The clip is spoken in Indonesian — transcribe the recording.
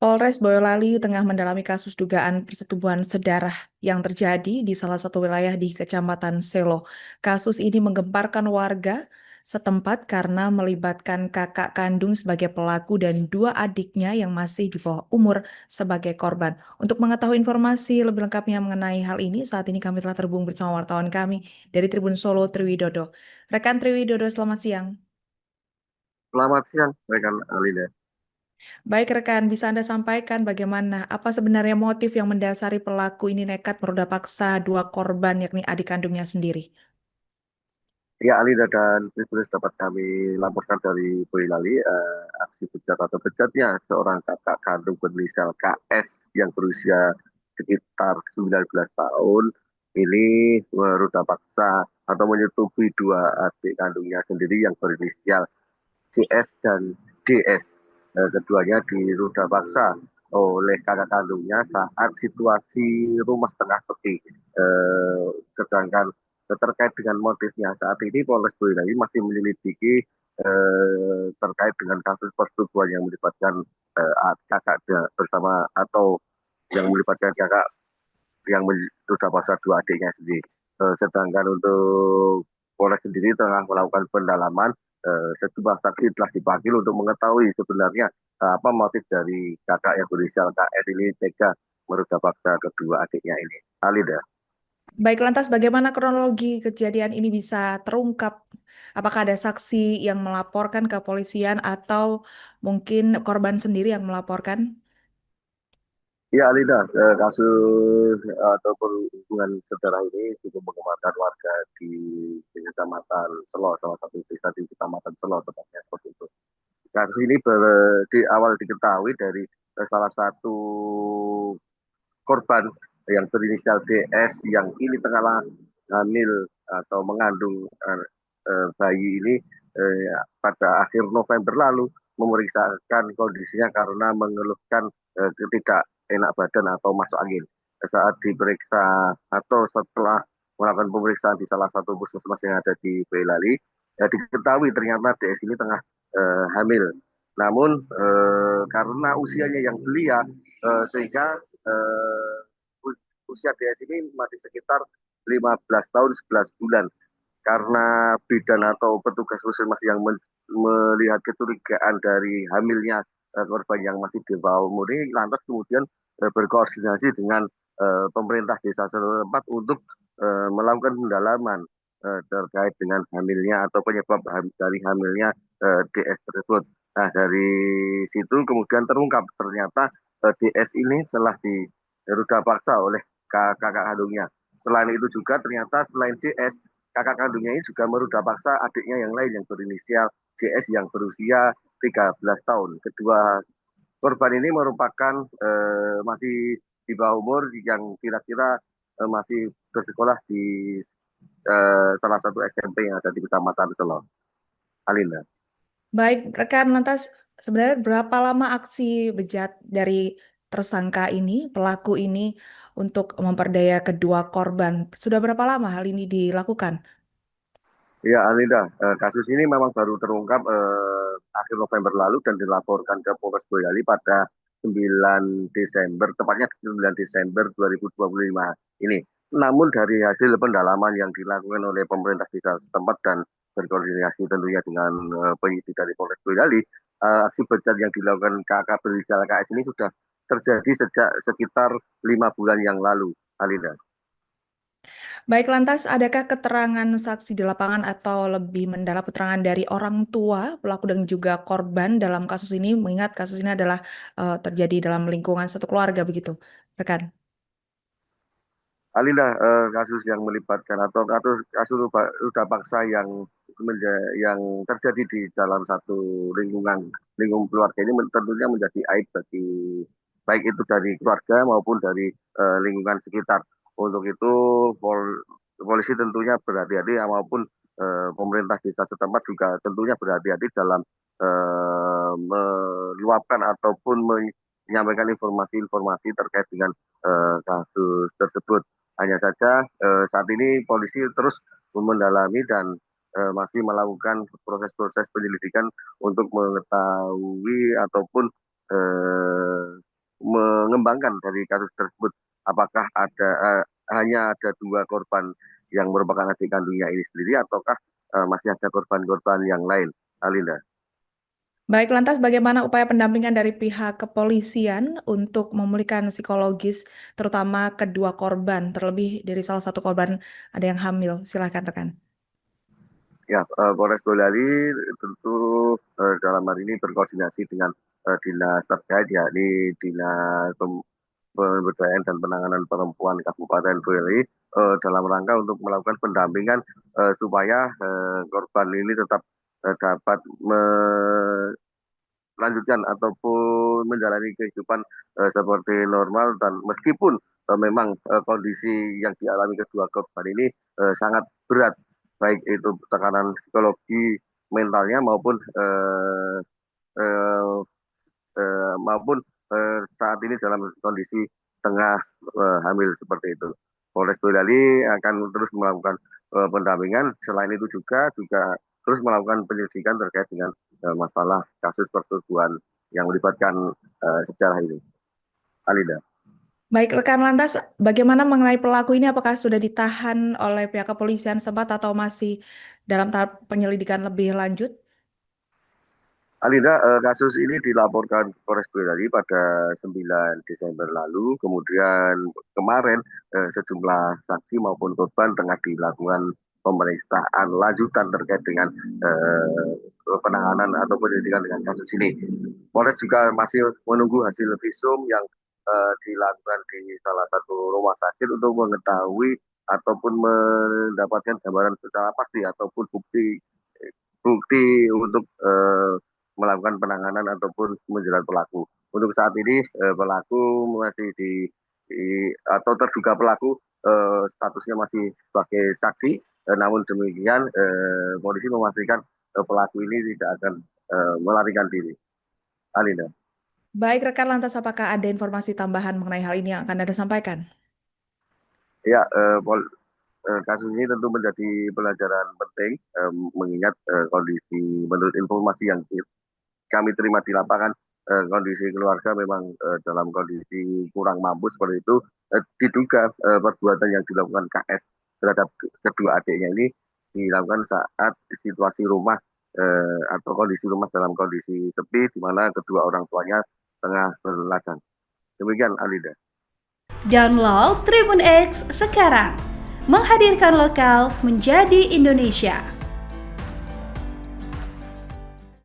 Polres Boyolali tengah mendalami kasus dugaan persetubuhan sedarah yang terjadi di salah satu wilayah di Kecamatan Selo. Kasus ini menggemparkan warga setempat karena melibatkan kakak kandung sebagai pelaku dan dua adiknya yang masih di bawah umur sebagai korban. Untuk mengetahui informasi lebih lengkapnya mengenai hal ini, saat ini kami telah terhubung bersama wartawan kami dari Tribun Solo, Triwidodo. Rekan Triwidodo, selamat siang. Selamat siang, rekan Alida. Baik rekan, bisa Anda sampaikan bagaimana apa sebenarnya motif yang mendasari pelaku ini nekat meruda paksa dua korban yakni adik kandungnya sendiri? Ya, Alida dan Tribunus dapat kami laporkan dari Boyolali, aksi bejat atau bejatnya seorang kakak kandung berinisial KS yang berusia sekitar 19 tahun ini meruda paksa atau menyetubuhi dua adik kandungnya sendiri yang berinisial CS dan DS. Keduanya diruda paksa oleh kakak kandungnya saat situasi rumah tengah sepi. Sedangkan terkait dengan motifnya saat ini Polres Boyolali masih menyelidiki terkait dengan kasus persetubuhan yang melibatkan kakak bersama atau yang melibatkan kakak yang sudah paksa dua adiknya sendiri. Sedangkan untuk Polres sendiri tengah melakukan pendalaman, sejumlah saksi telah dipanggil untuk mengetahui sebenarnya apa motif dari kakak yang berinisial KS ini tega meruda paksa kedua adiknya ini. Alida. Baik, lantas bagaimana kronologi kejadian ini bisa terungkap? Apakah ada saksi yang melaporkan ke polisian atau mungkin korban sendiri yang melaporkan? Ya, Alida, kasus ataupun hubungan saudara ini cukup menggemarkan warga di Kecamatan Selo, salah satu desa di Kecamatan Selo, tepatnya seperti itu. Kasus ini di awal diketahui dari salah satu korban yang berinisial DS yang ini tengah hamil atau mengandung bayi ini pada akhir November lalu memeriksakan kondisinya karena mengeluhkan tidak enak badan atau masuk angin. Saat diperiksa atau setelah melakukan pemeriksaan di salah satu puskesmas yang ada di Boyolali, diketahui ternyata DS ini tengah hamil. Namun karena usianya yang belia, sehingga eh, usia DS ini masih sekitar 15 tahun 11 bulan. Karena bidan atau petugas puskesmas yang melihat kecurigaan dari hamilnya korban yang masih di bawah umur ini, lantas kemudian berkoordinasi dengan pemerintah desa setempat untuk melakukan pendalaman terkait dengan hamilnya atau penyebab dari hamilnya DS tersebut. Nah, dari situ kemudian terungkap ternyata DS ini telah diruda paksa oleh kakak kandungnya. Selain itu juga ternyata selain DS, kakak kandungnya ini juga meruda paksa adiknya yang lain yang berinisial JS yang berusia 13 tahun. Kedua korban ini merupakan masih di bawah umur yang kira-kira masih bersekolah di salah satu SMP yang ada di Kecamatan Selo. Alina. Baik, rekan, lantas sebenarnya berapa lama aksi bejat dari tersangka ini, pelaku ini untuk memperdaya kedua korban? Sudah berapa lama hal ini dilakukan? Ya, Alinda, kasus ini memang baru terungkap akhir November lalu dan dilaporkan ke Polres Boyolali pada 9 Desember, tepatnya 9 Desember 2025 ini. Namun dari hasil pendalaman yang dilakukan oleh pemerintah desa setempat dan berkoordinasi tentunya dengan penyidik dari Polres Boyolali, aksi bejat yang dilakukan kakak berinisial KS ini sudah terjadi sejak sekitar 5 bulan yang lalu, Alinda. Baik, lantas adakah keterangan saksi di lapangan atau lebih mendalam keterangan dari orang tua pelaku dan juga korban dalam kasus ini, mengingat kasus ini adalah terjadi dalam lingkungan satu keluarga begitu, rekan? Alinda, kasus yang melibatkan atau kasus ruda paksa yang terjadi di dalam satu lingkungan keluarga ini tentunya menjadi aib bagi baik itu dari keluarga maupun dari lingkungan sekitar. Untuk itu polisi tentunya berhati-hati maupun pemerintah desa setempat juga tentunya berhati-hati dalam meluapkan ataupun menyampaikan informasi-informasi terkait dengan kasus tersebut. Hanya saja saat ini polisi terus mendalami dan masih melakukan proses-proses penyelidikan untuk mengetahui ataupun eh, mengembangkan dari kasus tersebut. Apakah hanya ada 2 korban yang merupakan adik kandungnya ini sendiri ataukah masih ada korban-korban yang lain, Alinda? Baik, lantas bagaimana upaya pendampingan dari pihak kepolisian untuk memulihkan psikologis, terutama kedua korban, terlebih dari salah satu korban ada yang hamil. Silakan rekan. Ya, Polres Boyolali tentu dalam hal ini berkoordinasi dengan dinas terkait, yakni Dinas Pemberdayaan dan Penanganan Perempuan Kabupaten Boyolali, dalam rangka untuk melakukan pendampingan supaya korban ini tetap dapat melanjutkan ataupun menjalani kehidupan seperti normal, dan meskipun memang kondisi yang dialami kedua korban ini sangat berat, baik itu tekanan psikologi mentalnya maupun eh, saat ini dalam kondisi tengah hamil seperti itu. Polres Boyolali akan terus melakukan pendampingan. Selain itu juga terus melakukan penyelidikan terkait dengan masalah kasus persetubuhan yang melibatkan sejarah ini. Alinda. Baik, rekan lantas, bagaimana mengenai pelaku ini? Apakah sudah ditahan oleh pihak kepolisian sempat atau masih dalam tahap penyelidikan lebih lanjut? Alinda, kasus ini dilaporkan ke Polres Boyolali pada 9 Desember lalu. Kemudian kemarin sejumlah saksi maupun korban tengah dilakukan pemeriksaan lanjutan terkait dengan penanganan atau penyelidikan dengan kasus ini. Polres juga masih menunggu hasil visum yang dilakukan di salah satu rumah sakit untuk mengetahui ataupun mendapatkan gambaran secara pasti ataupun bukti bukti untuk melakukan penanganan ataupun menjerat pelaku. Untuk saat ini pelaku masih atau terduga pelaku statusnya masih sebagai saksi. Namun demikian polisi memastikan pelaku ini tidak akan melarikan diri. Alinda. Baik, rekan lantas, apakah ada informasi tambahan mengenai hal ini yang akan Anda sampaikan? Ya, kasus ini tentu menjadi pelajaran penting mengingat kondisi menurut informasi yang kami terima di lapangan, kondisi keluarga memang dalam kondisi kurang mampu seperti itu. Diduga perbuatan yang dilakukan KS terhadap kedua adiknya ini dilakukan saat situasi rumah atau kondisi rumah dalam kondisi sepi, di mana kedua orang tuanya tengah berladang. Demikian, Alida. Download Tribun X sekarang, menghadirkan lokal menjadi Indonesia.